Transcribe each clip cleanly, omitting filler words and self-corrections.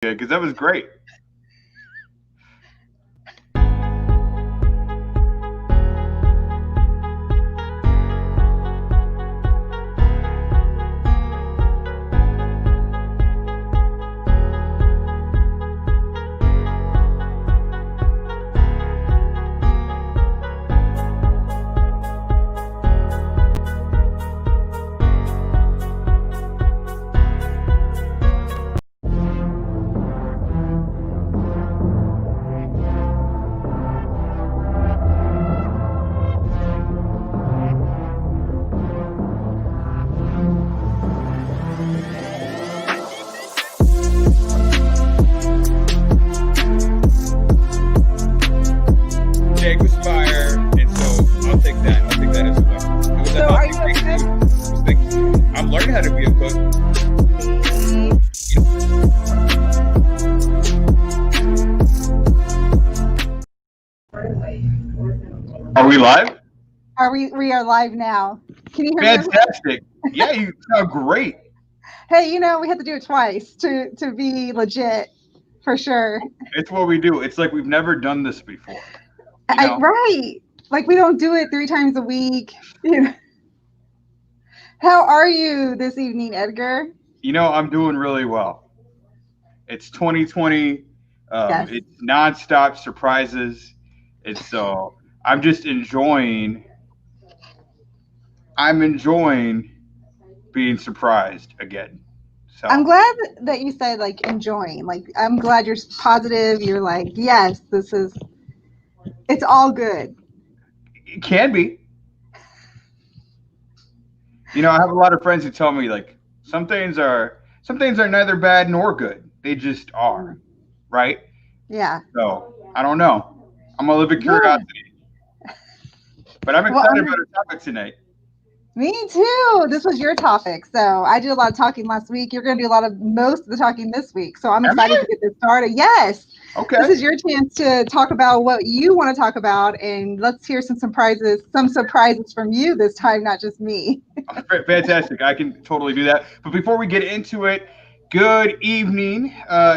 Yeah, because that was great. It was fire, and so I'll take that. I'll take that as well. It was So are you okay? I'm learning how to be a cook. Are we live? We are live now. Can you hear me? Fantastic. Yeah, you sound great. Hey, we had to do it twice to be legit, for sure. It's what we do. It's like we've never done this before. Right. Like we don't do it 3 times a week. How are you this evening, Edgar? I'm doing really well. It's 2020. Yes. It's nonstop surprises. It's I'm just enjoying. I'm enjoying being surprised again. So I'm glad that you said like enjoying. Like I'm glad you're positive. You're like, yes, it's all good. it can be. I have a lot of friends who tell me like some things are neither bad nor good. They just are, right? Yeah. So I don't know. I'm gonna live in curiosity. But I'm excited about our topic tonight. Me too. This was your topic. So I did a lot of talking last week. You're going to do most of the talking this week. So I'm excited to get this started. Yes. Okay. This is your chance to talk about what you want to talk about. And let's hear some surprises from you this time, not just me. Fantastic. I can totally do that. But before we get into it, good evening,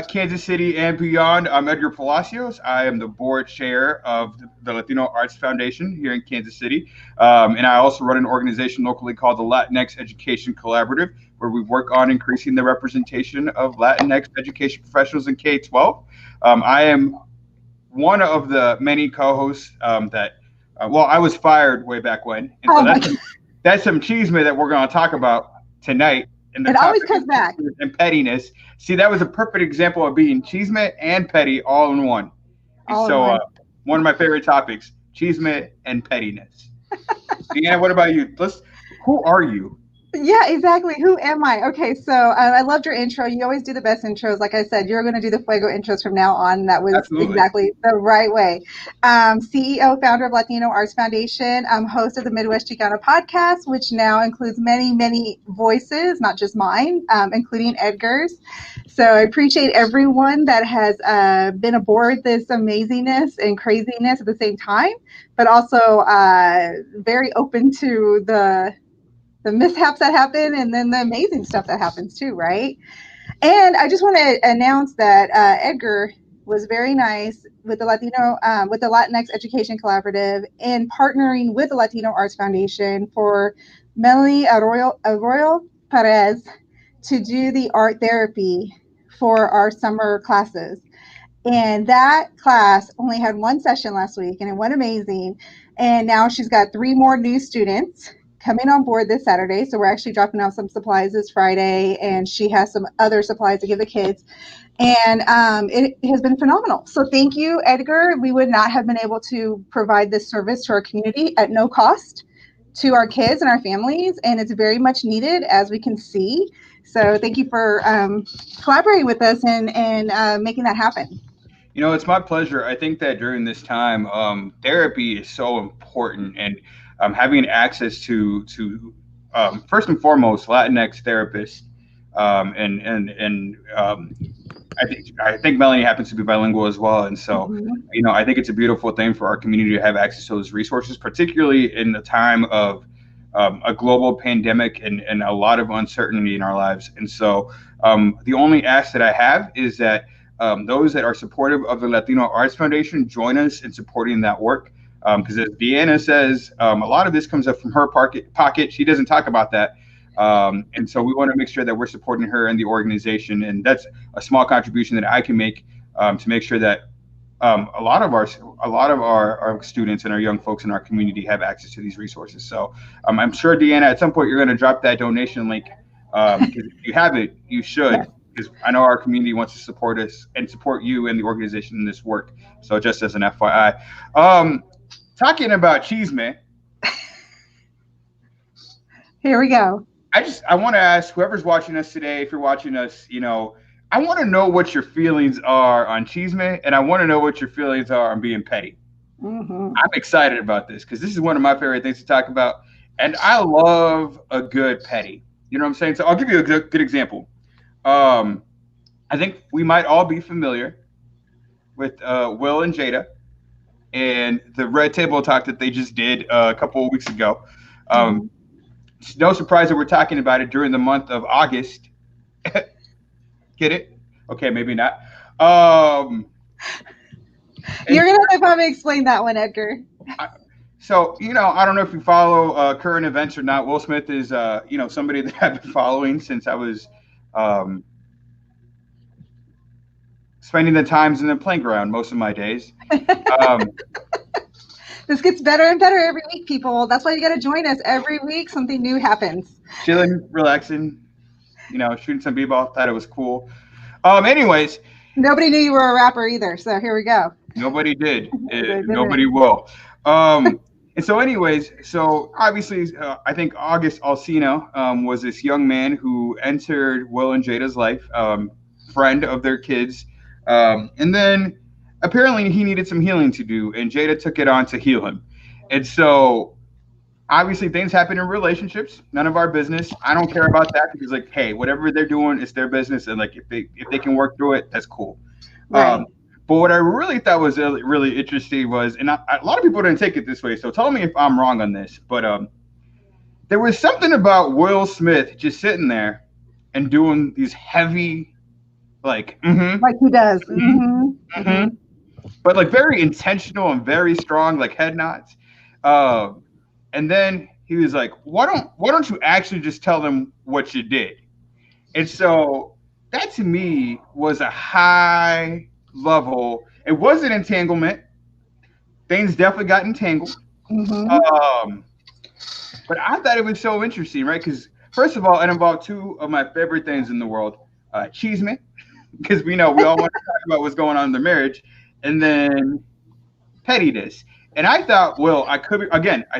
Kansas City and beyond. I'm Edgar Palacios. I am the board chair of the Latino Arts Foundation here in Kansas City. And I also run an organization locally called the Latinx Education Collaborative, where we work on increasing the representation of Latinx education professionals in K-12. I am one of the many co-hosts that I was fired way back when. And so that's some chisme that we're going to talk about tonight. It always comes back. And pettiness. See, that was a perfect example of being chisme and petty all in one. One of my favorite topics, chisme and pettiness. Deanna, what about you? Who are you? Yeah, exactly. Who am I? Okay, so I loved your intro. You always do the best intros. Like I said, you're going to do the Fuego intros from now on. That was exactly the right way. CEO, founder of Latino Arts Foundation, host of the Midwest Chicana Podcast, which now includes many, many voices, not just mine, including Edgar's. So I appreciate everyone that has been aboard this amazingness and craziness at the same time, but also very open to the mishaps that happen and then the amazing stuff that happens too, right? And I just want to announce that Edgar was very nice with the Latinx Education Collaborative in partnering with the Latino Arts Foundation for Melanie Arroyo Perez to do the art therapy for our summer classes. And that class only had one session last week and it went amazing. And now she's got 3 more new students coming on board this Saturday. So we're actually dropping off some supplies this Friday, and she has some other supplies to give the kids. And it has been phenomenal. So thank you, Edgar. We would not have been able to provide this service to our community at no cost to our kids and our families. And it's very much needed, as we can see. So thank you for collaborating with us and making that happen. It's my pleasure. I think that during this time, therapy is so important, and having access to first and foremost Latinx therapists, I think Melanie happens to be bilingual as well, and so I think it's a beautiful thing for our community to have access to those resources, particularly in the time of a global pandemic and a lot of uncertainty in our lives. And so the only ask that I have is that those that are supportive of the Latino Arts Foundation join us in supporting that work. Because as Deanna says, a lot of this comes up from her pocket. She doesn't talk about that. And so we want to make sure that we're supporting her and the organization. And that's a small contribution that I can make to make sure that a lot of our students and our young folks in our community have access to these resources. So I'm sure, Deanna, at some point you're going to drop that donation link. Because if you haven't, you should. Because I know our community wants to support us and support you and the organization in this work. So just as an FYI. Talking about cheese, man. Here we go. I want to ask whoever's watching us today, if you're watching us, I want to know what your feelings are on Cheeseman, and I want to know what your feelings are on being petty. Mm-hmm. I'm excited about this because this is one of my favorite things to talk about, and I love a good petty. You know what I'm saying? So I'll give you a good example. I think we might all be familiar with Will and Jada and the Red Table Talk that they just did a couple of weeks ago. It's no surprise that we're talking about it during the month of August. Get it? Okay, maybe not. You're going to have to probably explain that one, Edgar. So, I don't know if you follow current events or not. Will Smith is, somebody that I've been following since I was spending the times in the playground most of my days. This gets better and better every week, people. That's why you got to join us every week. Something new happens. Chilling, relaxing, shooting some b-ball. Thought it was cool. Anyways. Nobody knew you were a rapper either. So here we go. Nobody did. Nobody will. And so anyways, obviously, I think August Alsina was this young man who entered Will and Jada's life, friend of their kids. And then apparently he needed some healing to do, and Jada took it on to heal him. And so obviously things happen in relationships, none of our business. I don't care about that because hey, whatever they're doing, it's their business. And if they can work through it, that's cool. Right. But what I really thought was really interesting was, and a lot of people didn't take it this way, so tell me if I'm wrong on this, but there was something about Will Smith just sitting there and doing these heavy, like he does. But very intentional and very strong, head nods. And then he was like, why don't you actually just tell them what you did? And so that to me was a high level. It was an entanglement. Things definitely got entangled. But I thought it was so interesting, right? Because first of all, it involved two of my favorite things in the world, Cheeseman, because we all want to talk about what's going on in their marriage, and then pettiness. And I thought, I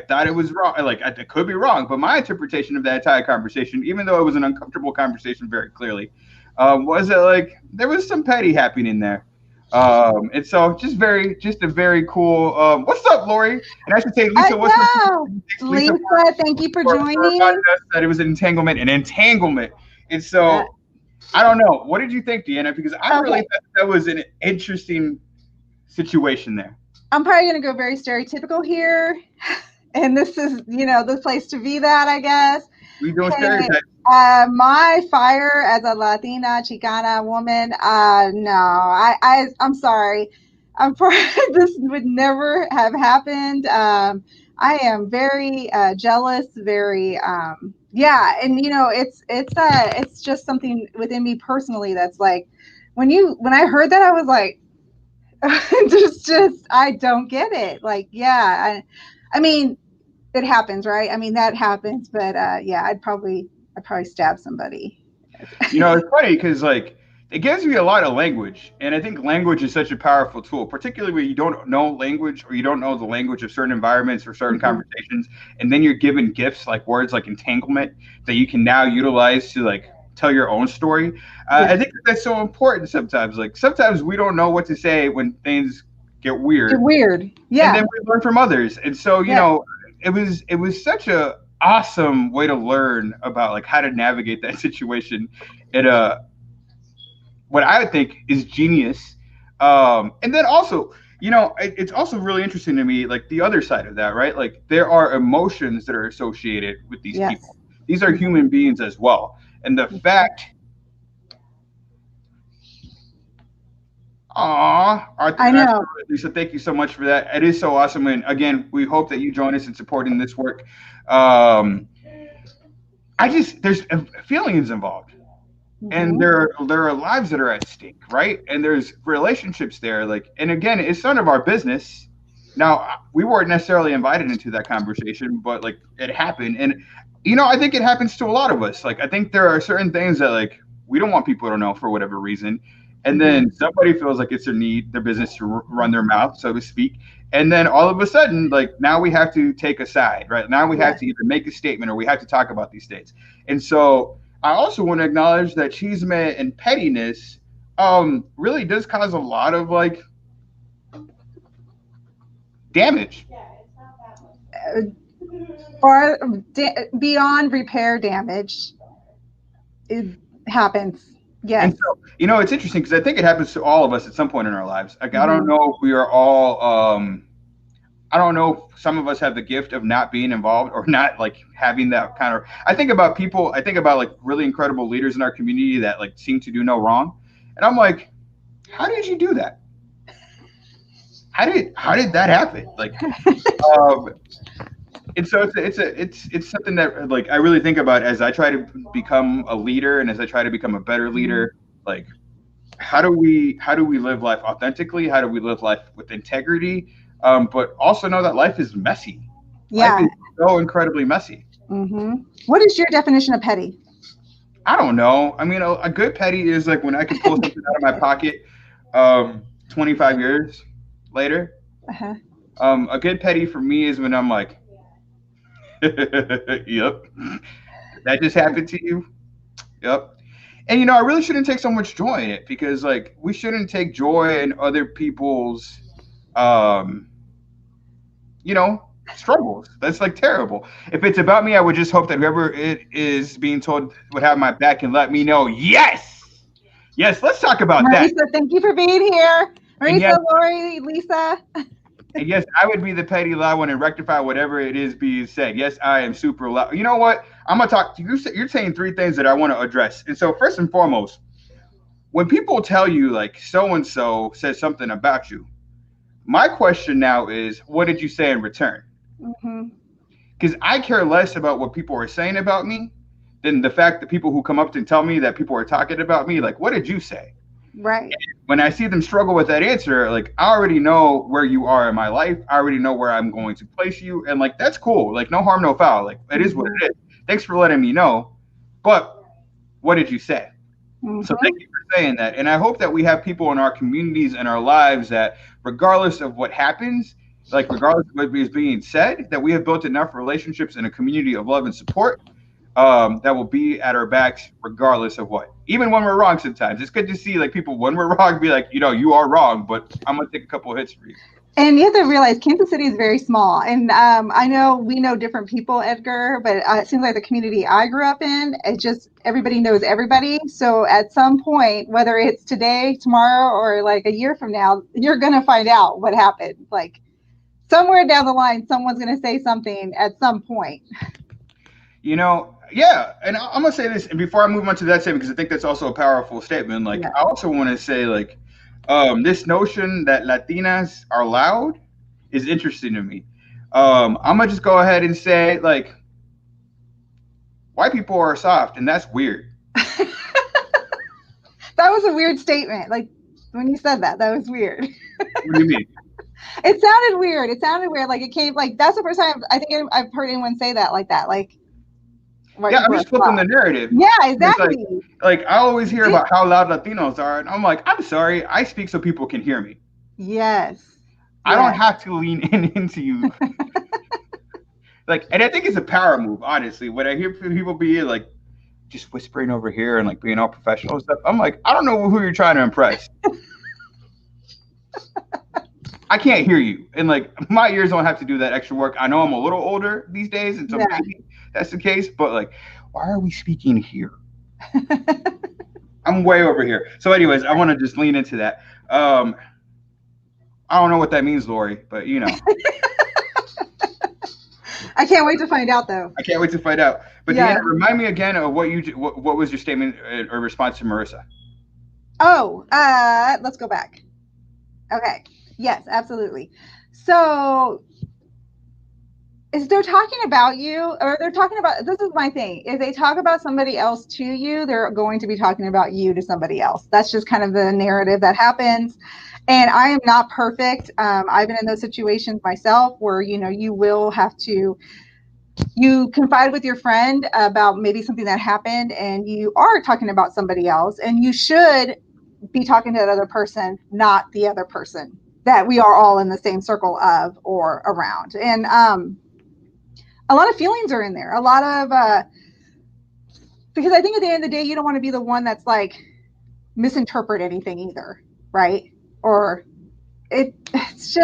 thought it was wrong. I could be wrong, but my interpretation of that entire conversation, even though it was an uncomfortable conversation very clearly, was that there was some petty happening there. And so just a very cool, what's up, Lori? And I should say, Lisa, what's up? Lisa, thank you for joining. That it was an entanglement. And so I don't know. What did you think, Deanna? Because I really thought that was an interesting situation there. I'm probably going to go very stereotypical here. And this is, the place to be that, I guess. We doing stereotypes. My fire as a Latina, Chicana woman, no, I'm sorry. This would never have happened. I am very jealous, very, and it's just something within me personally that's when I heard that, I was like, just I don't get it. I mean, it happens, right? I mean, that happens, but I'd probably stab somebody. It's funny because it gives me a lot of language, and I think language is such a powerful tool, particularly when you don't know language or you don't know the language of certain environments or certain conversations, and then you're given gifts like words like entanglement that you can now utilize to tell your own story. I think that's so important sometimes. Sometimes we don't know what to say when things get weird. Yeah. And then we learn from others. And so, it was such a awesome way to learn about how to navigate that situation. What I would think is genius. And then also, It's also really interesting to me, like the other side of that, right? Like there are emotions that are associated with these Yes. people. These are human beings as well. And the fact, I know. Lisa, thank you so much for that. It is so awesome. And again, we hope that you join us in supporting this work. There's feelings involved. And there are lives that are at stake, right? And there's relationships there. Like, and again, it's none of our business. Now, we weren't necessarily invited into that conversation, but like it happened. And I think it happens to a lot of us. Like, I think there are certain things that like we don't want people to know for whatever reason. And then somebody feels like it's their business to run their mouth, so to speak. And then all of a sudden, like now we have to take a side, right? Now we have to either make a statement or we have to talk about these things. And so I also want to acknowledge that chisme and pettiness really does cause a lot of like damage. Or beyond repair damage, it happens. Yes. And so, it's interesting because I think it happens to all of us at some point in our lives. Like, I don't know if we are all, I don't know if some of us have the gift of not being involved or not like having that kind of, I think about like really incredible leaders in our community that like seem to do no wrong. And I'm like, how did you do that? How did that happen? Like, and so it's something that like I really think about as I try to become a leader and as I try to become a better leader. Like, how do we live life authentically? How do we live life with integrity? But also know that life is messy. Yeah, life is so incredibly messy. What is your definition of petty? I don't know. I mean, a good petty is like when I can pull something out of my pocket 25 years later. A good petty for me is when I'm like, yep, that just happened to you. Yep. And I really shouldn't take so much joy in it because like we shouldn't take joy in other people's struggles. That's like terrible. If it's about me, I would just hope that whoever it is being told would have my back and let me know. Yes, let's talk about Marisa, that. Thank you for being here. Marisa, Lori, Lisa. And yes, I would be the petty loud one and rectify whatever it is being said. Yes, I am super loud. You know what? I'm going to talk to you. You're saying three things that I want to address. And so first and foremost, when people tell you like so-and-so says something about you, my question now is, what did you say in return? Because I care less about what people are saying about me than the fact that people who come up and tell me that people are talking about me, like, what did you say? Right. And when I see them struggle with that answer, like I already know where you are in my life. I already know where I'm going to place you. And like, that's cool. Like no harm, no foul. Like it is what it is. Thanks for letting me know. But what did you say? So thank you for saying that. And I hope that we have people in our communities and our lives that regardless of what happens, like regardless of what is being said, that we have built enough relationships in a community of love and support that will be at our backs regardless of what. Even when we're wrong sometimes. It's good to see like people when we're wrong be like, you are wrong, but I'm going to take a couple of hits for you. And you have to realize Kansas City is very small. And I know we know different people, Edgar, but it seems like the community I grew up in, it just everybody knows everybody. So at some point, whether it's today, tomorrow, or like a year from now, you're going to find out what happened. Like somewhere down the line, someone's going to say something at some point. Yeah, and I'm gonna say this, and before I move on to that statement, because I think that's also a powerful statement. Like, I also want to say, like, this notion that Latinas are loud is interesting to me. I'm gonna just go ahead and say, like, white people are soft, and that's weird. That was a weird statement. Like when you said that was weird. What do you mean? It sounded weird. Like it came like that's the first time I think I've heard anyone say that like that. Like. Yeah, I'm just flipping the narrative. Yeah, exactly. Like I always hear about how loud Latinos are, and I'm like, I'm sorry, I speak so people can hear me. Yes. I don't have to lean into you. Like, and I think it's a power move, honestly. When I hear people be like, just whispering over here and like being all professional and stuff, I'm like, I don't know who you're trying to impress. I can't hear you, and like my ears don't have to do that extra work. I know I'm a little older these days, and so maybe that's the case. But like, why are we speaking here? I'm way over here. So, anyways, I want to just lean into that. I don't know what that means, Lori, but you know. I can't wait to find out, though. I can't wait to find out. But yeah. Deanna, remind me again of what was your statement or response to Marissa? Oh, let's go back. Okay. Yes, absolutely. So if they're talking about you, or they're talking about, this is my thing. If they talk about somebody else to you, they're going to be talking about you to somebody else. That's just kind of the narrative that happens. And I am not perfect. I've been in those situations myself where, you will have to, you confide with your friend about maybe something that happened and you are talking about somebody else, and you should be talking to that other person, not the other person that we are all in the same circle of or around. And a lot of feelings are in there. A lot of, because I think at the end of the day, you don't want to be the one that's like misinterpret anything either, right? Or it's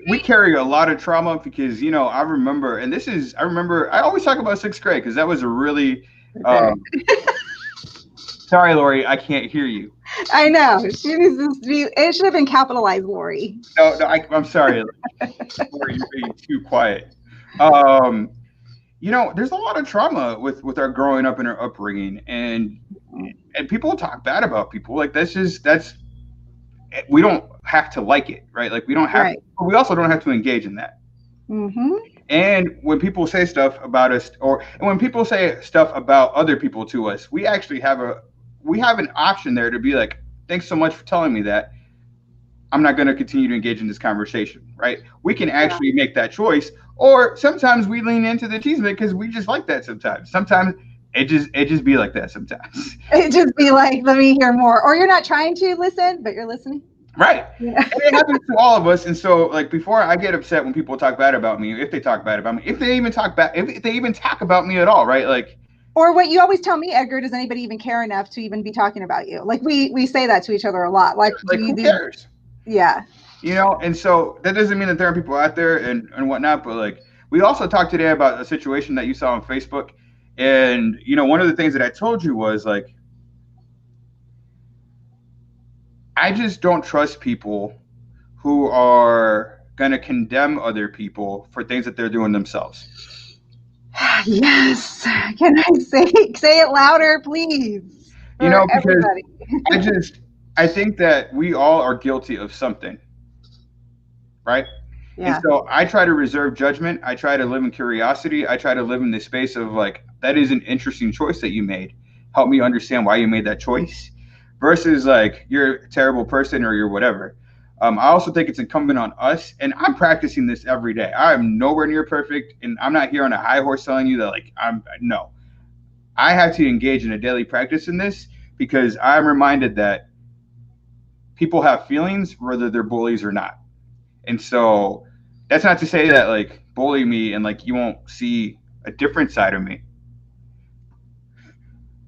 we carry a lot of trauma because, I remember, I always talk about 6th grade because that was a really, sorry, Lori, I can't hear you. I know. It should have been capitalized, Lori. No, I'm sorry. Lori, you're being too quiet. There's a lot of trauma with our growing up and our upbringing, and people talk bad about people. Like we don't have to like it, right? Like we don't have, but we also don't have to engage in that. Mm-hmm. And when people say stuff about us, and when people say stuff about other people to us, we actually have an option there to be like, thanks so much for telling me that. I'm not going to continue to engage in this conversation, right? We can actually make that choice. Or sometimes we lean into the chisme because we just like that sometimes. Sometimes it just be like that sometimes. It just be like, let me hear more. Or you're not trying to listen, but you're listening. Right. Yeah. And it happens to all of us. And so, like, before I get upset when people talk bad about me, if they talk bad about me, if they even talk about me at all, right? Like, or what you always tell me, Edgar, does anybody even care enough to even be talking about you? Like we say that to each other a lot. Like who cares? Yeah. And so that doesn't mean that there are people out there and whatnot, but like we also talked today about a situation that you saw on Facebook. And, one of the things that I told you was like, I just don't trust people who are going to condemn other people for things that they're doing themselves. Yes. Can I say it louder, please? Because everybody. I think that we all are guilty of something, right? Yeah. And so I try to reserve judgment. I try to live in curiosity. I try to live in the space of like, that is an interesting choice that you made. Help me understand why you made that choice versus like, you're a terrible person or you're whatever. I also think it's incumbent on us, and I'm practicing this every day. I am nowhere near perfect, and I'm not here on a high horse telling you that like, no. I have to engage in a daily practice in this because I'm reminded that people have feelings whether they're bullies or not. And so that's not to say that like bully me and like you won't see a different side of me.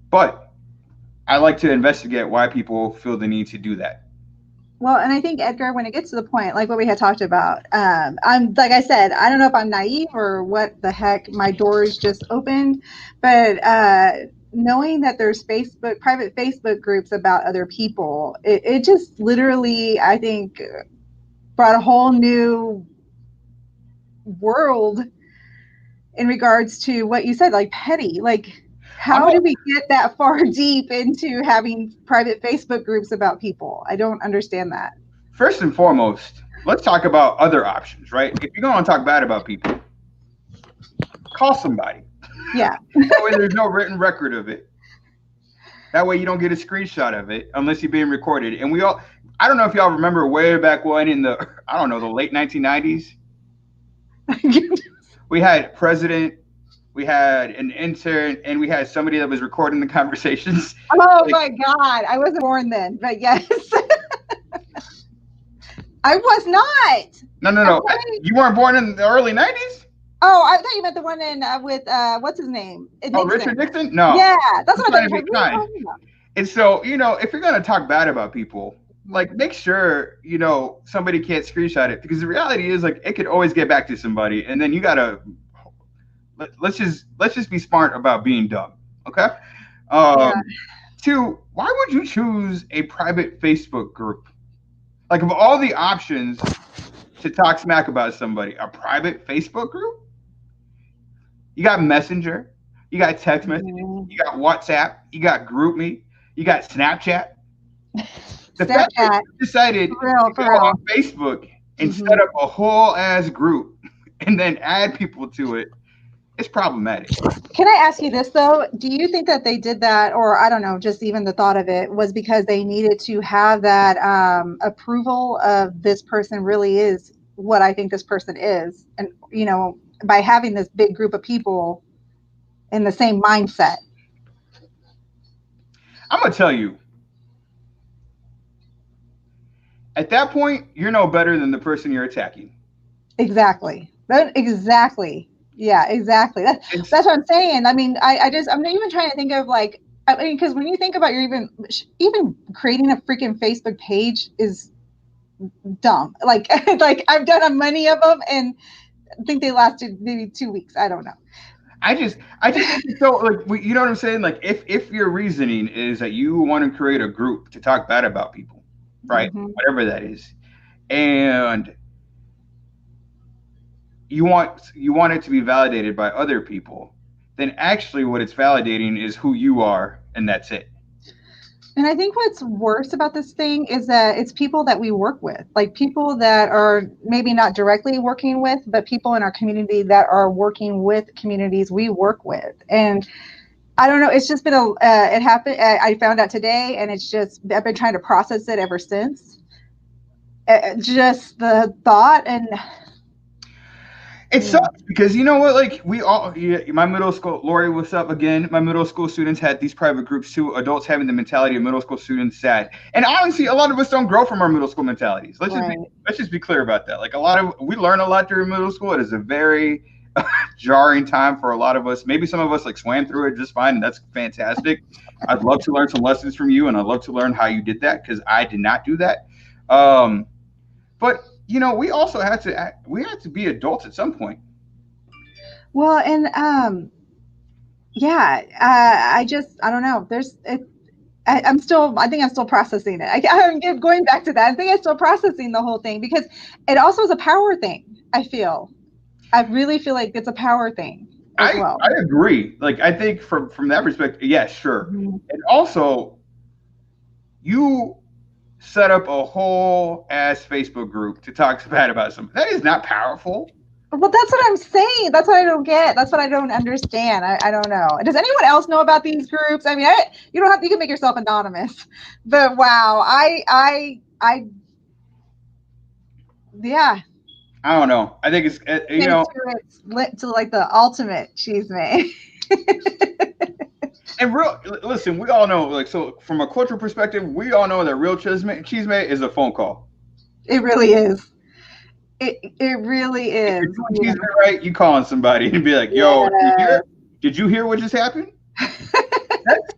But I like to investigate why people feel the need to do that. Well, and I think, Edgar, when it gets to the point, like what we had talked about, I'm like I said, I don't know if I'm naive or what the heck, my doors just opened, but knowing that there's private Facebook groups about other people, it just literally, I think, brought a whole new world in regards to what you said, like petty, like how do we get that far deep into having private Facebook groups about people? I don't understand that. First and foremost, let's talk about other options, right? If you're going to talk bad about people, call somebody. Yeah. That way there's no written record of it. That way you don't get a screenshot of it unless you're being recorded. And I don't know if y'all remember way back when in the late 1990s. We had president, we had an intern, and we had somebody that was recording the conversations. Oh my God. I wasn't born then, but yes. I was not. No. You weren't born in the early 90s? Oh, I thought you meant the one in with what's his name? Oh, Richard Nixon? No. Yeah, that's what I thought you were. And so, if you're gonna talk bad about people, like make sure somebody can't screenshot it, because the reality is like it could always get back to somebody, and then you gotta let's just be smart about being dumb, okay? Two, why would you choose a private Facebook group? Like, of all the options to talk smack about somebody, a private Facebook group, you got Messenger, you got text messaging, you got WhatsApp, you got GroupMe, you got Snapchat. The fact that you decided to go on Facebook and set up a whole ass group and then add people to it, it's problematic. Can I ask you this though? Do you think that they did that, or I don't know, just even the thought of it was because they needed to have that approval of this person really is what I think this person is, and you know, by having this big group of people in the same mindset? I'm gonna tell you, at that point, you're no better than the person you're attacking. Exactly. Exactly. Yeah, exactly. That's what I'm saying. I mean, I'm not even trying to think of like, I mean, because when you think about even creating a freaking Facebook page is dumb. Like I've done a many of them, and I think they lasted maybe 2 weeks. I don't know. I just so like, you know what I'm saying? Like, if your reasoning is that you want to create a group to talk bad about people, right? Whatever that is, and you want it to be validated by other people, then actually what it's validating is who you are, and that's it. And I think what's worse about this thing is that it's people that we work with, like people that are maybe not directly working with, but people in our community that are working with communities we work with. And I don't know, it's just been it happened. I found out today, and I've been trying to process it ever since. Just the thought, and it sucks because you know what? Like, we all, my middle school, Lori, what's up again? My middle school students had these private groups too. Adults having the mentality of middle school students, sad. And honestly, a lot of us don't grow from our middle school mentalities. Let's just be clear about that. Like, we learn a lot during middle school. It is a very jarring time for a lot of us. Maybe some of us like swam through it just fine, and that's fantastic. I'd love to learn some lessons from you, and I'd love to learn how you did that, because I did not do that. But you know, we also had to be adults at some point. Well, and I don't know. I think I'm still processing it. I'm going back to that. I think I'm still processing the whole thing, because it also is a power thing. I really feel like it's a power thing as well. I agree. Like, I think from that perspective, yeah, sure. And also, you set up a whole ass Facebook group to talk bad about something. That is not powerful. Well, that's what I'm saying. That's what I don't get. That's what I don't understand. I don't know. Does anyone else know about these groups? I mean, you can make yourself anonymous, but wow, yeah. I don't know. I think it's, you know, it's lit to like the ultimate chisme. And listen, we all know, like, so from a cultural perspective, we all know that real chisme is a phone call. It really is. It really is. If you're doing chisme right, you calling somebody and be like, "Yo, did you hear what just happened?"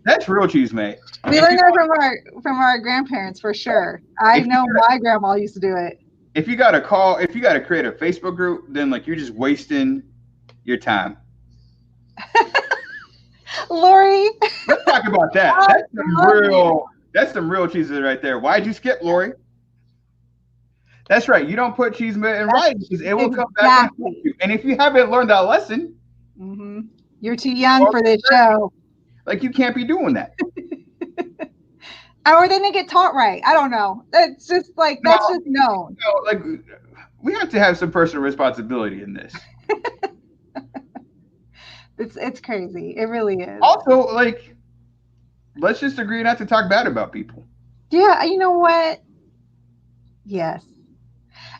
that's real chisme. We learned that from our grandparents for sure. I know my grandma used to do it. If you got to create a Facebook group, then like you're just wasting your time. Lori, let's talk about that. That's some real cheese right there. Why'd you skip, Lori? That's right. You don't put cheese in writing, because it will come back to you. And if you haven't learned that lesson, you're too young for this show. Like, you can't be doing that. Or they didn't get taught right. I don't know. That's just like, that's just known. Like, we have to have some personal responsibility in this. It's crazy. It really is. Also, like, let's just agree not to talk bad about people. Yeah, you know what? Yes.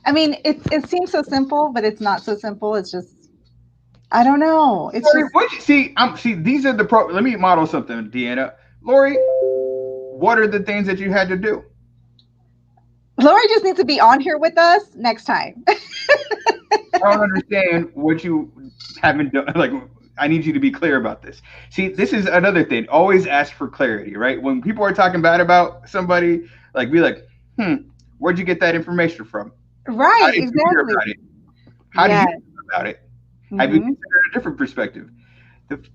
I mean, it seems so simple, but it's not so simple. It's just, I don't know. It's Lori, see, these are the let me model something, Deanna. Lori, what are the things that you had to do? Lori just needs to be on here with us next time. I don't understand what you haven't done. Like, I need you to be clear about this. See, this is another thing. Always ask for clarity, right? When people are talking bad about somebody, like, be like, where'd you get that information from? Right, exactly. How do you hear about it? Have you considered a different perspective?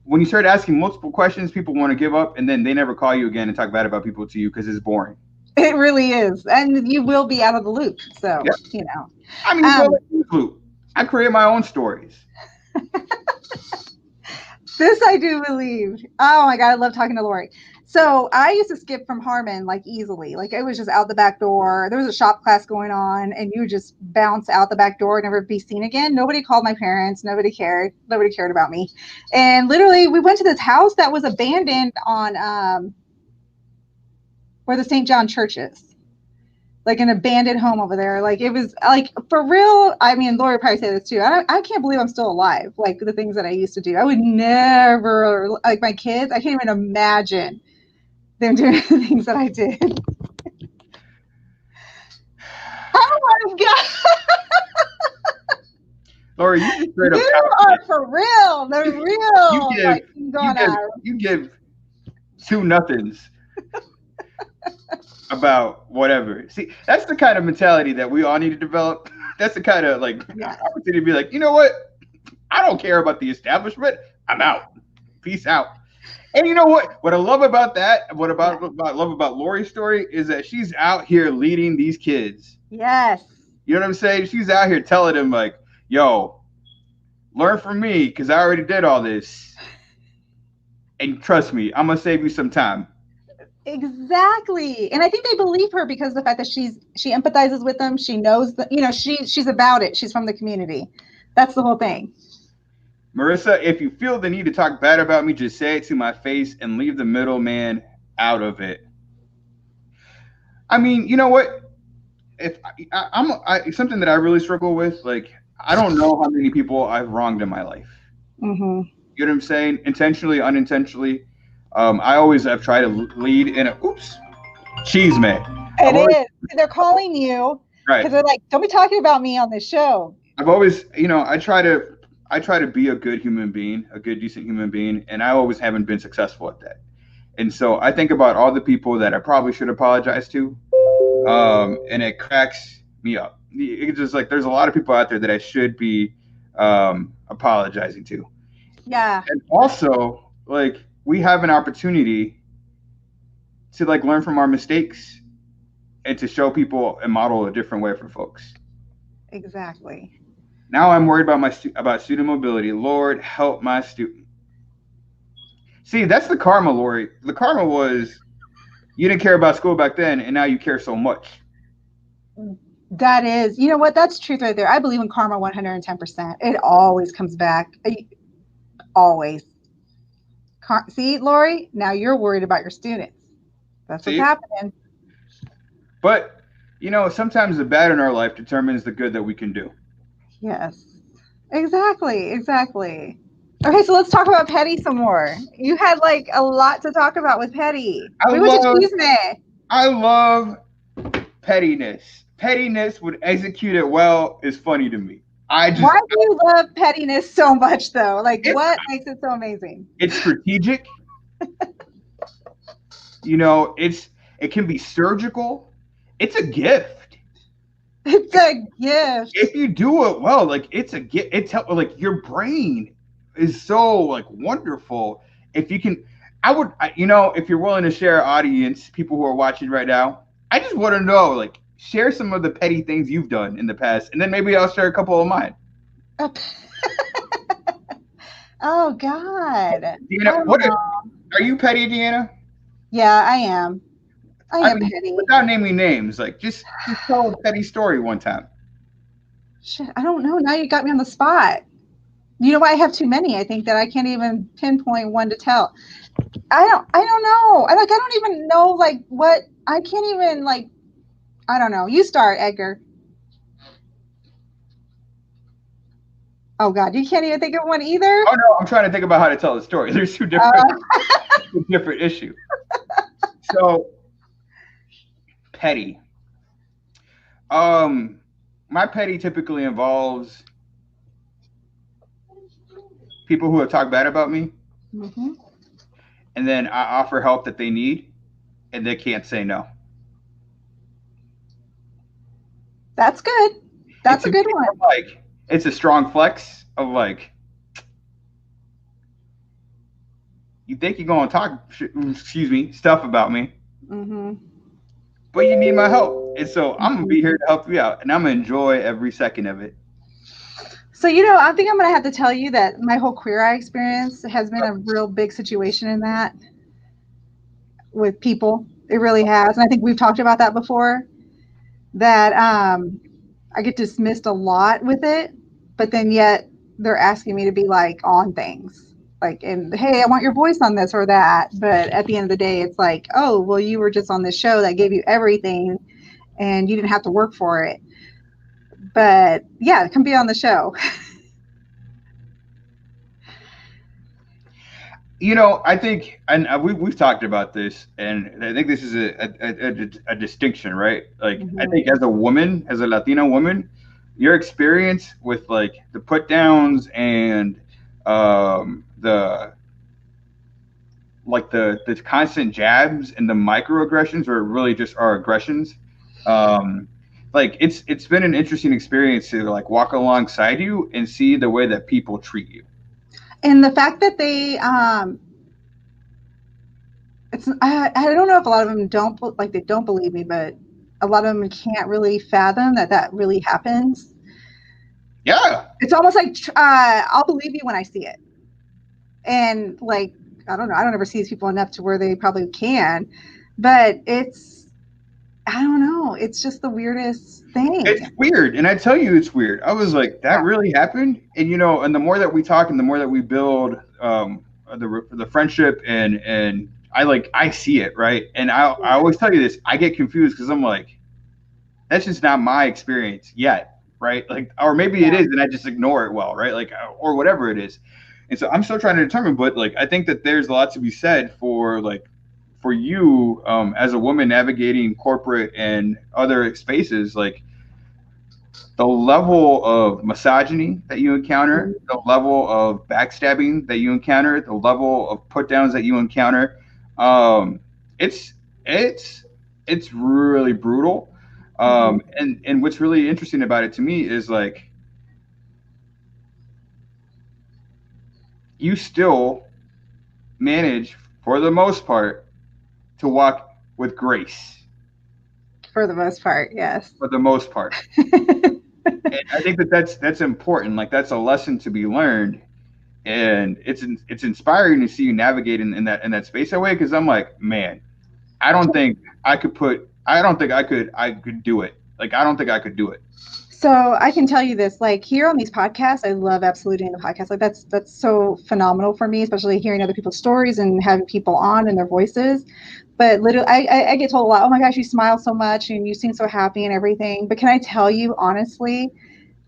When you start asking multiple questions, people want to give up, and then they never call you again and talk bad about people to you because it's boring. It really is. And you will be out of the loop. So, Yep. you know. I mean, loop. I create my own stories. This I do believe. Oh my God, I love talking to Lori. So I used to skip from Harmon like easily. Like it was just out the back door. There was a shop class going on and you would just bounce out the back door and never be seen again. Nobody called my parents. Nobody cared. Nobody cared about me. And literally we went to this house that was abandoned on where the St. John Church is. Like an abandoned home over there. Like it was like for real. I mean, Lori probably say this too. I can't believe I'm still alive. Like the things that I used to do. I would never, like my kids, I can't even imagine them doing the things that I did. Oh my God. Lori, you straight up. You are for real. The real. You give two nothings about whatever. See, that's the kind of mentality that we all need to develop. That's the kind of opportunity to be like, you know what? I don't care about the establishment. I'm out. Peace out. And you know what? What I love about that, what I love about Lori's story is that she's out here leading these kids. Yes. You know what I'm saying? She's out here telling them like, yo, learn from me because I already did all this. And trust me, I'm going to save you some time. Exactly. And I think they believe her because of the fact that she empathizes with them. She knows that, you know, she's about it. She's from the community. That's the whole thing. Marissa, if you feel the need to talk bad about me, just say it to my face and leave the middleman out of it. I mean, you know what? If I'm something that I really struggle with, like, I don't know how many people I've wronged in my life. Mm-hmm. You know what I'm saying? Intentionally, unintentionally. I always have tried to lead in a cheese man. It is. They're calling you because they're like, don't be talking about me on this show. I've always, you know, I try to be a good human being, a good, decent human being, and I always haven't been successful at that. And so I think about all the people that I probably should apologize to, and it cracks me up. It's just like there's a lot of people out there that I should be apologizing to. Yeah. And also, like, we have an opportunity to like learn from our mistakes and to show people and model a different way for folks. Exactly. Now I'm worried about student mobility. Lord, help my student. See, that's the karma, Lori. The karma was you didn't care about school back then, and now you care so much. That is, you know what? That's truth right there. I believe in karma 110%. It always comes back. Always. See, Lori, now you're worried about your students. That's what's happening. But, you know, sometimes the bad in our life determines the good that we can do. Yes, exactly. Okay, so let's talk about Petty some more. You had like a lot to talk about with Petty. I love pettiness. Pettiness would execute it well is funny to me. Why do you love pettiness so much, though? Like, what makes it so amazing? It's strategic. You know, it can be surgical. It's a gift. It's a gift. If you do it well, like it's a gift. It's like your brain is so like wonderful. If you can, if you're willing to share, audience, people who are watching right now, I just want to know, like, share some of the petty things you've done in the past, and then maybe I'll share a couple of mine. Oh God! Deanna, are you petty, Deanna? Yeah, I am. I am petty. Without naming names, like just tell a petty story one time. Shit, I don't know. Now you got me on the spot. You know why I have too many? I think that I can't even pinpoint one to tell. I don't know. I don't even know like what. I can't even like. I don't know. You start, Edgar. Oh God, you can't even think of one either? Oh no, I'm trying to think about how to tell the story. There's two different different issue. So petty. My petty typically involves people who have talked bad about me. Mm-hmm. And then I offer help that they need and they can't say no. That's good. That's a good one. Like, it's a strong flex of like, you think you're going to talk, stuff about me. Mm-hmm. but you need my help. And so I'm going to be here to help you out, and I'm going to enjoy every second of it. So, I think I'm going to have to tell you that my whole Queer Eye experience has been a real big situation in that with people. It really has. And I think we've talked about that before, that I get dismissed a lot with it, but then yet they're asking me to be like on things. Like, and hey, I want your voice on this or that. But at the end of the day, it's like, oh, well, you were just on this show that gave you everything and you didn't have to work for it. But yeah, come be on the show. I think, and we've talked about this, and I think this is a distinction, right? Like, I think as a woman, as a Latina woman, your experience with like the put downs and the constant jabs and the microaggressions, or really just our aggressions. Like it's been an interesting experience to like walk alongside you and see the way that people treat you. And the fact that they, I don't know if a lot of them they don't believe me, but a lot of them can't really fathom that really happens. Yeah. It's almost like, I'll believe you when I see it. And like, I don't know, I don't ever see these people enough to where they probably can, but I don't know. It's just the weirdest thing. It's weird. And I tell you, it's weird. I was like, that really happened. And, and the more that we talk and the more that we build the friendship and I see it. Right. And I always tell you this, I get confused because I'm like, that's just not my experience yet. Right. Like, or maybe it is. And I just ignore it. Well, right. Like, or whatever it is. And so I'm still trying to determine. But like, I think that there's a lot to be said for you as a woman navigating corporate and other spaces, like the level of misogyny that you encounter, the level of backstabbing that you encounter, the level of put downs that you encounter, it's really brutal. And what's really interesting about it to me is like you still manage, for the most part, to walk with grace. For the most part, yes. For the most part. And I think that's important. Like, that's a lesson to be learned. And it's inspiring to see you navigate in that space that way. Because I'm like, man, I don't think I could do it. Like, I don't think I could do it. So I can tell you this, like here on these podcasts, I love absolutely the podcast. Like that's so phenomenal for me, especially hearing other people's stories and having people on and their voices. But literally, I get told a lot, oh my gosh, you smile so much and you seem so happy and everything. But can I tell you honestly,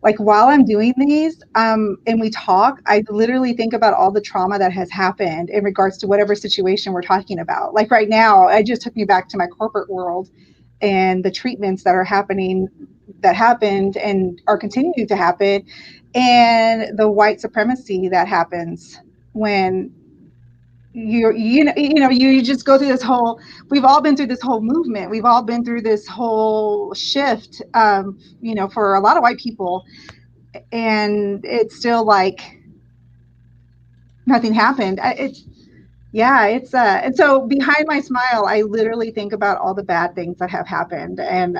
like while I'm doing these and we talk, I literally think about all the trauma that has happened in regards to whatever situation we're talking about. Like right now, it just took me back to my corporate world and the treatments that happened and are continuing to happen, and the white supremacy that happens when you just go through this whole, we've all been through this whole movement, we've all been through this whole shift, for a lot of white people, and it's still like nothing happened. And so behind my smile, I literally think about all the bad things that have happened. And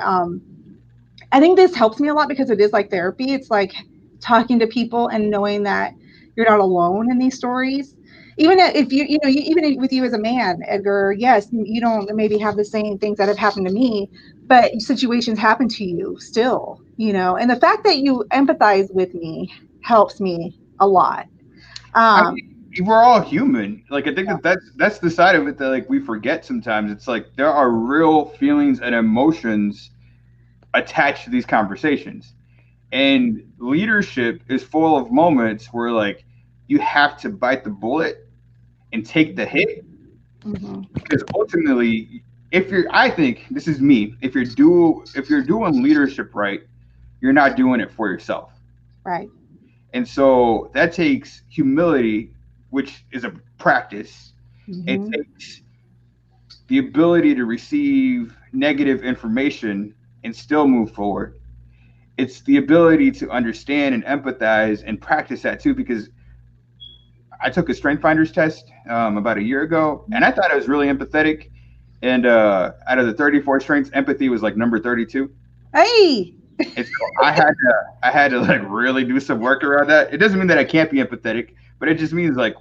I think this helps me a lot because it is like therapy. It's like talking to people and knowing that you're not alone in these stories. Even if even with you as a man, Edgar, yes, you don't maybe have the same things that have happened to me, but situations happen to you still, and the fact that you empathize with me helps me a lot. We're all human. Like, I think that's the side of it that like we forget sometimes. It's like there are real feelings and emotions attached to these conversations, and leadership is full of moments where like you have to bite the bullet and take the hit, because ultimately, I think this is me, if you're doing leadership right, you're not doing it for yourself, right? And so that takes humility, which is a practice. It takes the ability to receive negative information and still move forward. It's the ability to understand and empathize and practice that too, because I took a Strength Finders test about a year ago, and I thought I was really empathetic. And out of the 34 strengths, empathy was like number 32. Hey. And so I had to like really do some work around that. It doesn't mean that I can't be empathetic, but it just means like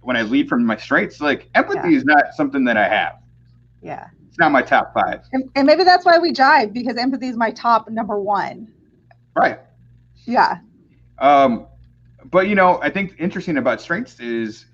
when I lead from my strengths, like empathy is not something that I have. Yeah. It's not my top 5. And maybe that's why we jive, because empathy is my top number 1. Right. Yeah. But I think interesting about strengths is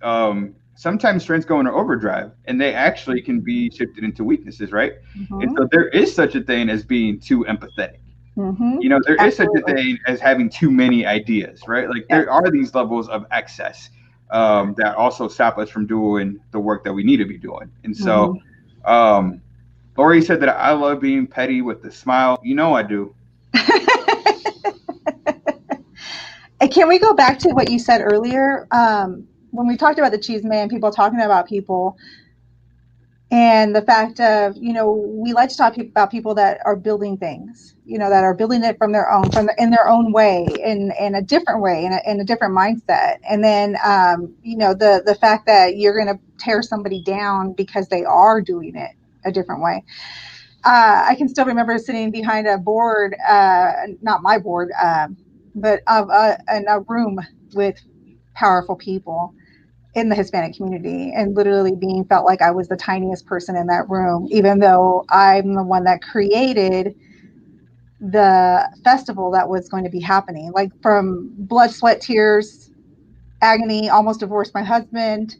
sometimes strengths go into overdrive and they actually can be shifted into weaknesses, right? Mm-hmm. And so there is such a thing as being too empathetic. Mm-hmm. There is such a thing as having too many ideas, right? Like there are these levels of excess that also stop us from doing the work that we need to be doing. And so Lori said that I love being petty with a smile. I do. Can we go back to what you said earlier? When we talked about the cheese man, people talking about people, and the fact of, we like to talk about people that are building things, that are building it in their own way, in a different way, in a different mindset. And then, the fact that you're going to tear somebody down because they are doing it a different way. I can still remember sitting behind a board, not my board, but in a room with powerful people in the Hispanic community, and literally felt like I was the tiniest person in that room, even though I'm the one that created the festival that was going to be happening. Like from blood, sweat, tears, agony, almost divorced my husband.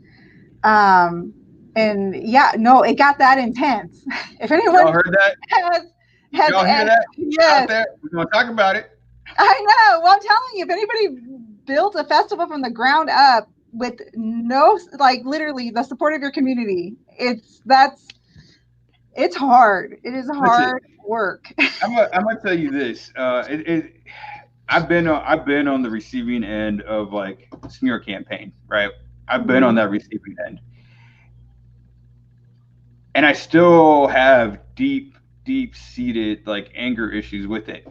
And it got that intense. If anyone y'all heard that, has y'all hear that? Yes. Out there, we're going to talk about it. I know. Well, I'm telling you, if anybody built a festival from the ground up with no, like literally the support of your community, it's hard. It is hard work. I'm gonna tell you this. I've been on the receiving end of like smear campaign, right? I've been on that receiving end, and I still have deep seated like anger issues with it.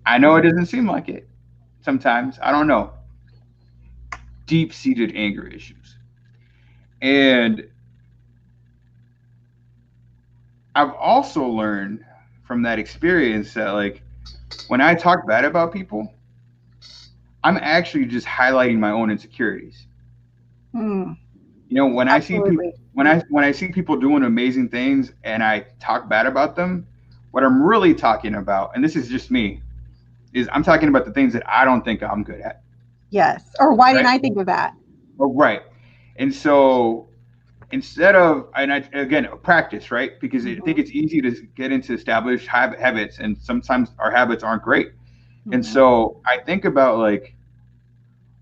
I know it doesn't seem like it sometimes. I don't know. Deep-seated anger issues. And I've also learned from that experience that like when I talk bad about people, I'm actually just highlighting my own insecurities. When I see people when I see people doing amazing things and I talk bad about them, what I'm really talking about, and this is just me, is I'm talking about the things that I don't think I'm good at. Yes. Or why didn't I think of that? Oh, right. And so instead of, again, practice, right? Because I think it's easy to get into established habits, and sometimes our habits aren't great. And so I think about like,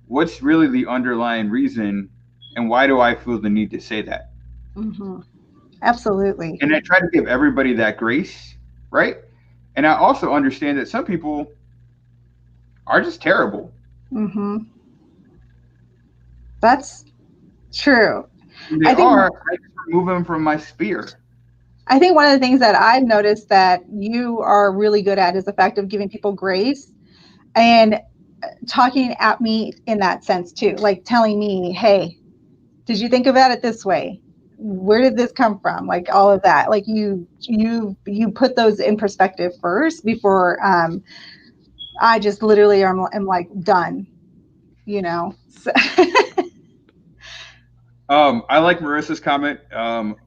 what's really the underlying reason, and why do I feel the need to say that? Absolutely. And I try to give everybody that grace, right? And I also understand that some people are just terrible. That's true. I remove them from my sphere. I think one of the things that I've noticed that you are really good at is the fact of giving people grace and talking at me in that sense too, like telling me, hey, did you think about it this way? Where did this come from? Like all of that. Like you put those in perspective first before I just literally am like done, So. I like Marissa's comment.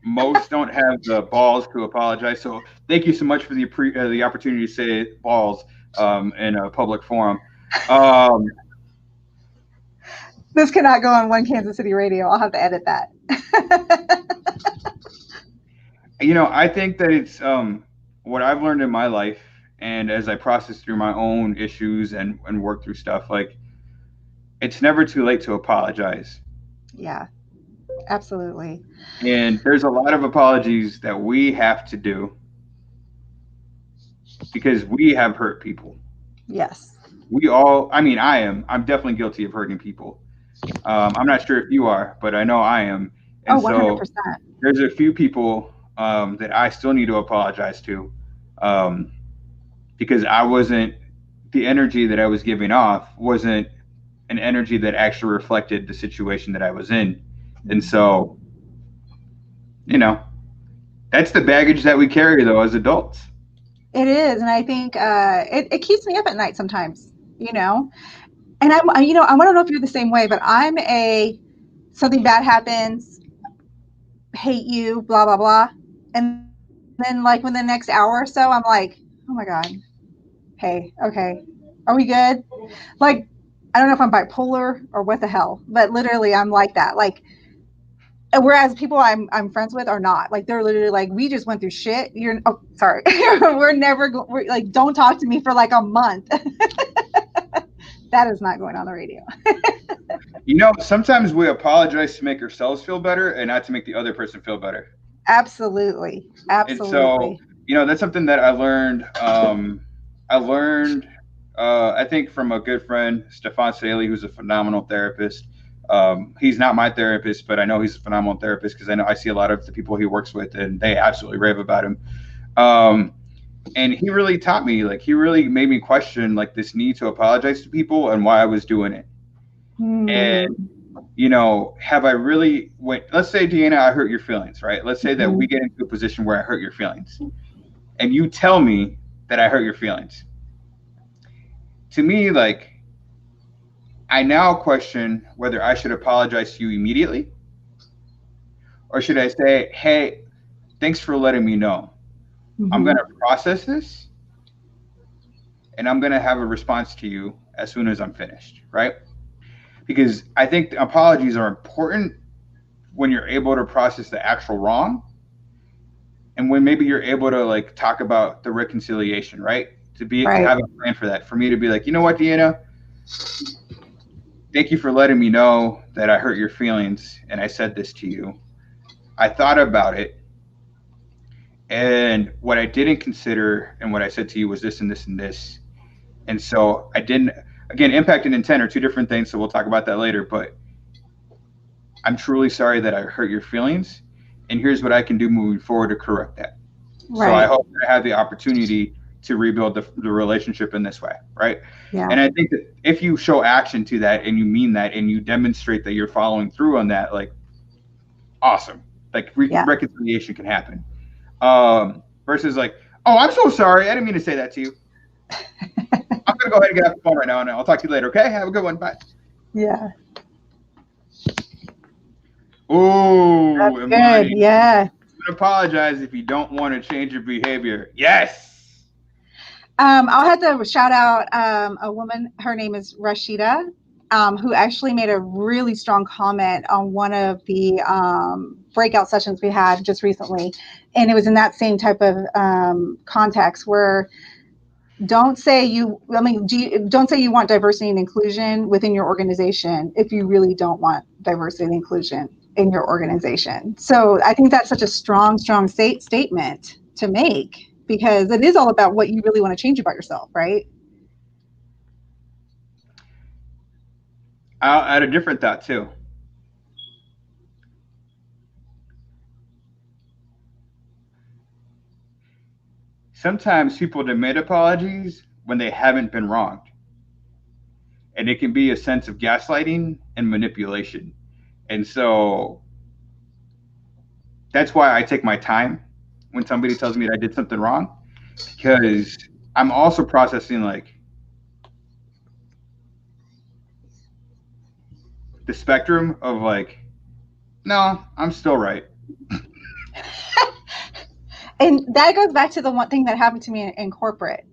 Most don't have the balls to apologize. So thank you so much for the opportunity to say balls in a public forum. This cannot go on One Kansas City Radio. I'll have to edit that. I think that it's what I've learned in my life, and as I process through my own issues and work through stuff, like it's never too late to apologize. Yeah, absolutely. And there's a lot of apologies that we have to do because we have hurt people. Yes. I'm definitely guilty of hurting people. I'm not sure if you are, but I know I am. And 100%. So there's a few people that I still need to apologize to because the energy that I was giving off wasn't an energy that actually reflected the situation that I was in. And so, That's the baggage that we carry, though, as adults. It is, and I think it keeps me up at night sometimes, you know. And I don't know if you're the same way, but something bad happens, hate you, blah blah blah, and then like within the next hour or so, I'm like, oh my god, hey, okay, are we good? Like, I don't know if I'm bipolar or what the hell, but literally I'm like that. Like, whereas people I'm friends with are not. Like, they're literally like, we just went through shit. Sorry. we're like, don't talk to me for like a month. That is not going on the radio. Sometimes we apologize to make ourselves feel better and not to make the other person feel better. Absolutely. And so, that's something that I learned. I think, from a good friend, Stefan Saley, who's a phenomenal therapist. He's not my therapist, but I know he's a phenomenal therapist because I see a lot of the people he works with, and they absolutely rave about him. And he really taught me, like, he really made me question, like, this need to apologize to people and why I was doing it. And, have I really let's say, Deanna, I hurt your feelings, right? Let's say that we get into a position where I hurt your feelings and you tell me that I hurt your feelings. To me, like, I now question whether I should apologize to you immediately, or should I say, hey, thanks for letting me know. I'm going to process this and I'm going to have a response to you as soon as I'm finished, right? Because I think apologies are important when you're able to process the actual wrong, and when maybe you're able to, like, talk about the reconciliation, right? To have a plan for that. For me to be like, you know what, Deanna, thank you for letting me know that I hurt your feelings and I said this to you. I thought about it, and what I didn't consider and what I said to you was this and this and this. And so I didn't, again, impact and intent are two different things, so we'll talk about that later, but I'm truly sorry that I hurt your feelings, and here's what I can do moving forward to correct that. Right. So I hope that I have the opportunity to rebuild the relationship in this way, right? Yeah. And I think that if you show action to that and you mean that and you demonstrate that you're following through on that, like, awesome. Like, reconciliation can happen. Versus like, oh, I'm so sorry, I didn't mean to say that to you. I'm gonna go ahead and get off the phone right now, and I'll talk to you later. Okay, have a good one. Bye. Yeah. Oh, that's good. Yeah. Apologize if you don't want to change your behavior. Yes. I'll have to shout out a woman. Her name is Rashida, who actually made a really strong comment on one of the breakout sessions we had just recently, and it was in that same type of context where don't say you want diversity and inclusion within your organization if you really don't want diversity and inclusion in your organization. So I think that's such a strong statement to make, because it is all about what you really want to change about yourself, right? I'll add a different thought too. Sometimes people demand apologies when they haven't been wronged. And it can be a sense of gaslighting and manipulation. And so that's why I take my time when somebody tells me that I did something wrong, because I'm also processing, like, the spectrum of, like, no, I'm still right. And that goes back to the one thing that happened to me in corporate.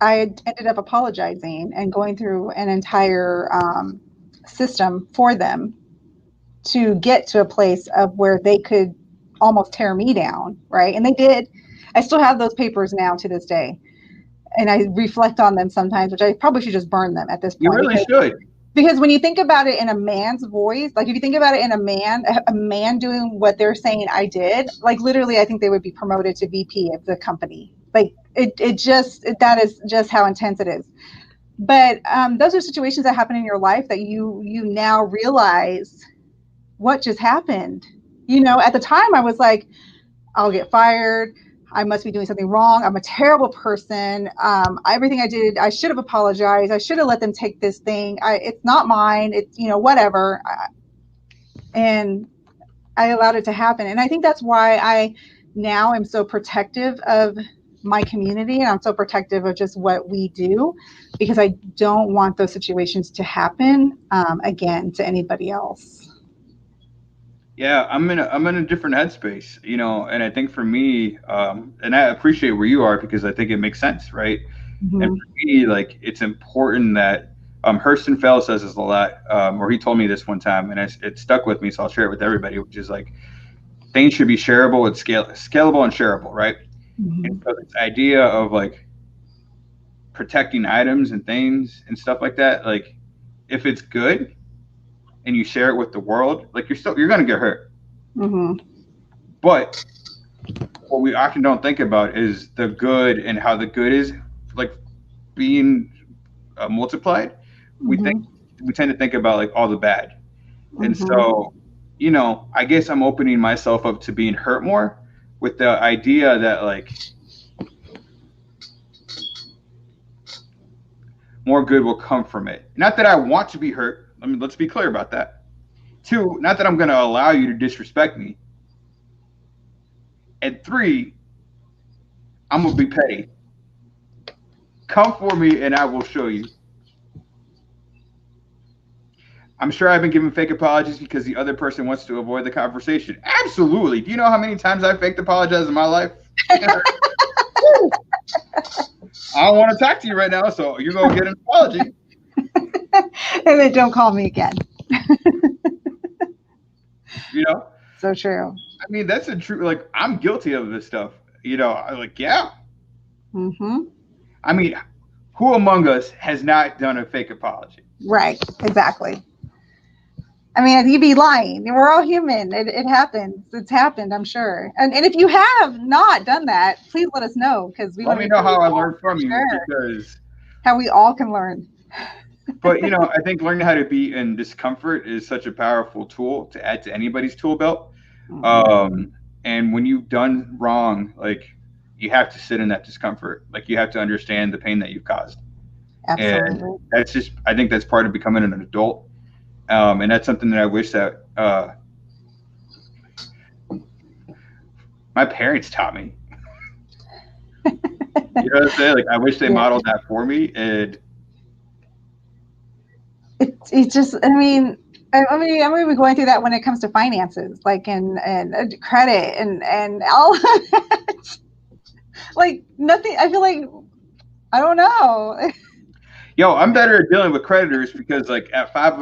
I ended up apologizing and going through an entire system for them to get to a place of where they could almost tear me down, right? And they did. I still have those papers now to this day. And I reflect on them sometimes, which I probably should just burn them at this point. You really should. Because when you think about it in a man's voice, like if you think about it in a man doing what they're saying I did, like literally I think they would be promoted to VP of the company. Like that is just how intense it is. But those are situations that happen in your life that you now realize what just happened. At the time I was like, I'll get fired. I must be doing something wrong. I'm a terrible person. Everything I did, I should have apologized. I should have let them take this thing. It's not mine. It's, whatever. And I allowed it to happen. And I think that's why I now I'm so protective of my community, and I'm so protective of just what we do, because I don't want those situations to happen again to anybody else. Yeah, I'm in a different headspace, and I think for me, and I appreciate where you are because I think it makes sense, right? Mm-hmm. And for me, like, it's important that Hurston Fell says this a lot, or he told me this one time, and it stuck with me, so I'll share it with everybody, which is like, things should be shareable and scalable and shareable, right? Mm-hmm. And so this idea of like protecting items and things and stuff like that, like, if it's good and you share it with the world, like, you're gonna get hurt. Mm-hmm. But what we often don't think about is the good and how the good is like being multiplied. Mm-hmm. We tend to think about like all the bad, and Mm-hmm. so I guess I'm opening myself up to being hurt more with the idea that like more good will come from it. Not that I want to be hurt. Let's be clear about that. Two, not that I'm going to allow you to disrespect me. And three, I'm going to be petty. Come for me and I will show you. I'm sure I've been giving fake apologies because the other person wants to avoid the conversation. Absolutely. Do you know how many times I've faked apologized in my life? I don't want to talk to you right now, so you're going to get an apology. And then don't call me again. So true. I mean, that's a true, like, I'm guilty of this stuff. I'm like, yeah. Mm-hmm. I mean, who among us has not done a fake apology? Right. Exactly. I mean, you'd be lying. We're all human. It happens. It's happened, I'm sure. And if you have not done that, please let us know, because we let me know how I learned from you, because how we all can learn. But I think learning how to be in discomfort is such a powerful tool to add to anybody's tool belt. Mm-hmm. And when you've done wrong, like, you have to sit in that discomfort. Like, you have to understand the pain that you've caused. Absolutely. And I think that's part of becoming an adult. And that's something that I wish that my parents taught me. You know what I'm saying? Like, I wish they modeled that for me. And it's just, I mean, we're going through that when it comes to finances, like, and credit and all that. Like, nothing. I feel like, I don't know. Yo, I'm better at dealing with creditors because, like, at five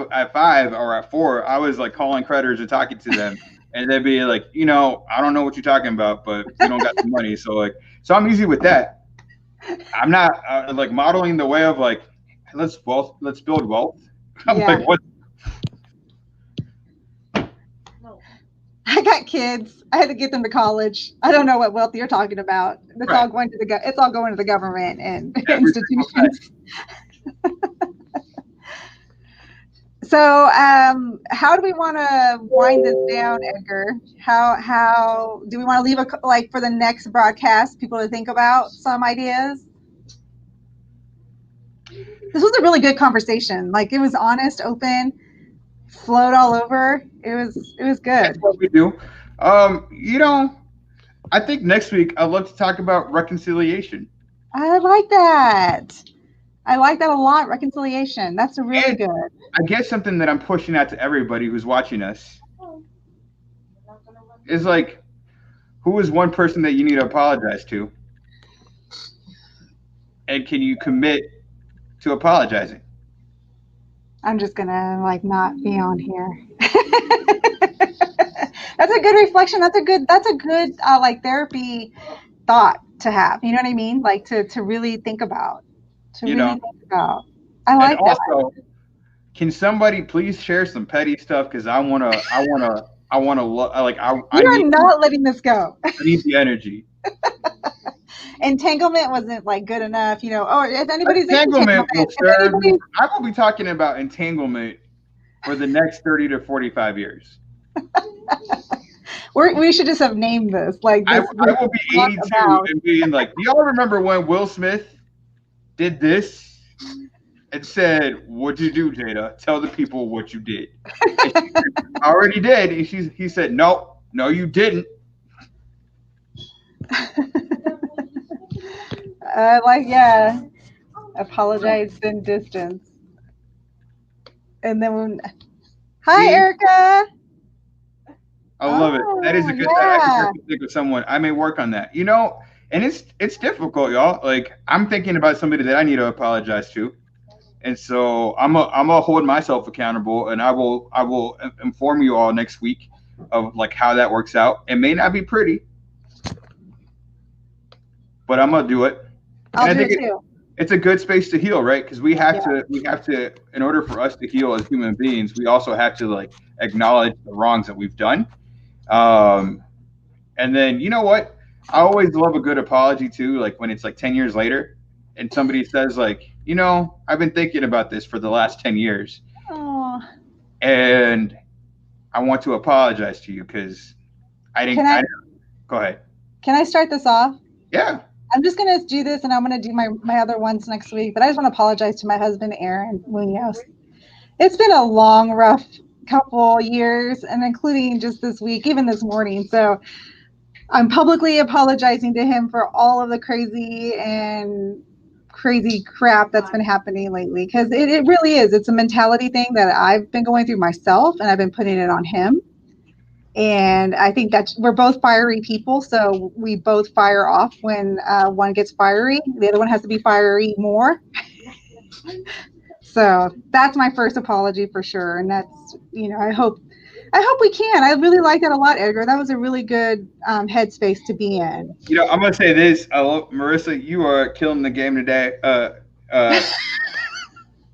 or at 4, I was like calling creditors and talking to them, and they'd be like, I don't know what you're talking about, but we don't got the money. So I'm easy with that. I'm not like modeling the way of like, let's build wealth. I'm like, what? I got kids. I had to get them to college. I don't know what wealth you're talking about. It's all going to it's all going to the government and institutions. So, how do we want to wind this down, Edgar? How do we want to leave for the next broadcast, people to think about some ideas? This was a really good conversation. Like, it was honest, open, flowed all over. It was good. That's what we do. I think next week I'd love to talk about reconciliation. I like that. I like that a lot. Reconciliation. That's really good. I guess something that I'm pushing out to everybody who's watching us is like, who is one person that you need to apologize to? And can you commit to apologizing? I'm just gonna not be on here. That's a good reflection. That's a good therapy thought to have. You know what I mean? Like, to really think about. Think about. I like that. Also, can somebody please share some petty stuff? Because I wanna not letting this go. I need the energy. Entanglement wasn't good enough, if anybody's entanglement I will be talking about entanglement for the next 30 to 45 years. We should just have named this. I will be 82 and being like, do y'all remember when Will Smith did this and said, "What'd you do, Jada? Tell the people what you did." I already did. And he said, "No, you didn't." Apologize in distance. And then hi, Erica. I love it. That is a good thing. I can think of someone. I may work on that. And it's difficult, y'all. Like, I'm thinking about somebody that I need to apologize to. And so I'm gonna hold myself accountable, and I will inform you all next week of like how that works out. It may not be pretty, but I'm gonna do it. I'll do it too. It's a good space to heal, right? Because we have to, in order for us to heal as human beings, we also have to like acknowledge the wrongs that we've done. And then, you know what? I always love a good apology too. Like when it's like 10 years later and somebody says like, I've been thinking about this for the last 10 years. Aww. And I want to apologize to you because I didn't. Go ahead. Can I start this off? Yeah. I'm just going to do this, and I'm going to do my other ones next week. But I just want to apologize to my husband, Aaron Munoz. It's been a long, rough couple years, and including just this week, even this morning. So I'm publicly apologizing to him for all of the crazy crap that's been happening lately. Because it really is. It's a mentality thing that I've been going through myself, and I've been putting it on him. And I think that we're both fiery people, so we both fire off when one gets fiery. The other one has to be fiery more. So that's my first apology for sure. And that's, I hope we can. I really like that a lot, Edgar. That was a really good headspace to be in. I'm going to say this. I love Marissa, you are killing the game today.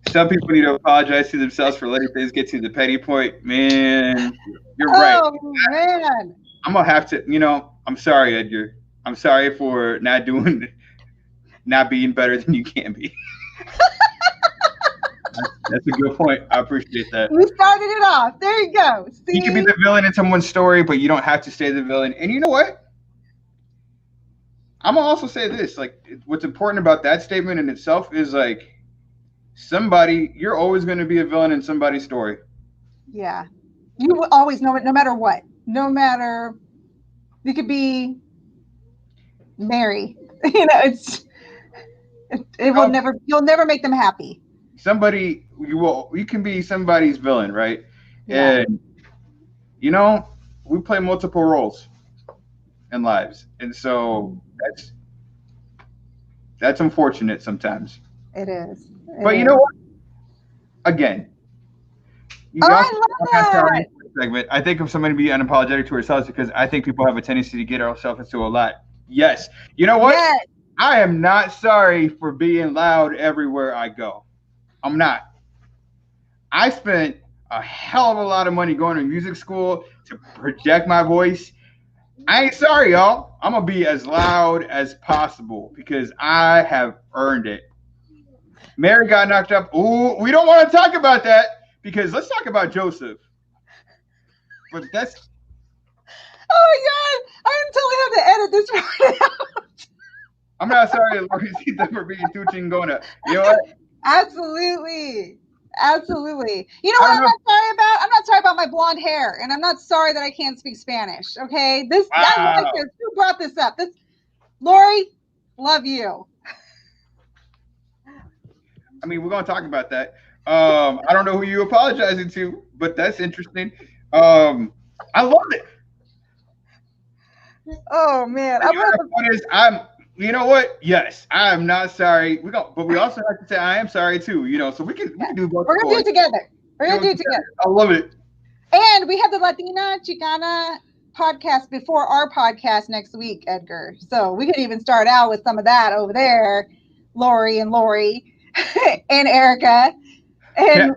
Some people need to apologize to themselves for letting things get to the petty point. Man, you're right. Oh, man. I'm going to have to, I'm sorry, Edgar. I'm sorry for not being better than you can be. That's a good point. I appreciate that. We started it off. There you go. See? You can be the villain in someone's story, but you don't have to stay the villain. And you know what? I'm going to also say this. Like, what's important about that statement in itself is like, you're always going to be a villain in somebody's story. Yeah. You will always know it, no matter what. No matter, you could be Mary. You'll never make them happy. You can be somebody's villain, right? Yeah. And, we play multiple roles in lives. And so that's unfortunate sometimes. It is. But you know what? Again, I love that. Segment. I think if somebody be unapologetic to ourselves because I think people have a tendency to get ourselves into a lot. Yes. You know what? Yes. I am not sorry for being loud everywhere I go. I'm not. I spent a hell of a lot of money going to music school to project my voice. I ain't sorry, y'all. I'm going to be as loud as possible because I have earned it. Mary got knocked up. Ooh, we don't want to talk about that because let's talk about Joseph. But that's. Oh my God! I totally have to edit this part out. I'm not sorry, Lori, for being too chingona. You know what? Absolutely. You know what I'm not sorry about? I'm not sorry about my blonde hair, and I'm not sorry that I can't speak Spanish. Okay, who brought this up? Lori, love you. I mean, we're going to talk about that. I don't know who you're apologizing to, but that's interesting. I love it. Oh, man. You know what? Yes, I am not sorry. But we also have to say I am sorry too, so we can do both. We're going to do it together. I love it. And we have the Latina Chicana podcast before our podcast next week, Edgar. So we could even start out with some of that over there, Lori and Erica. I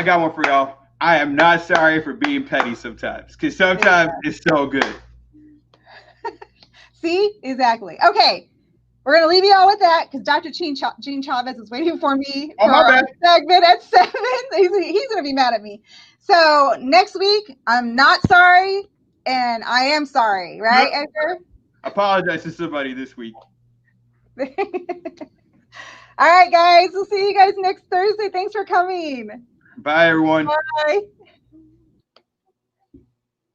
got one for y'all. I am not sorry for being petty sometimes, because sometimes it's so good. See? Exactly. Okay. We're going to leave you all with that because Dr. Gene Chavez is waiting for me for our segment at 7. He's going to be mad at me. So next week, I'm not sorry and I am sorry. Right, Edgar? Apologize to somebody this week. All right, guys. We'll see you guys next Thursday. Thanks for coming. Bye, everyone. Bye.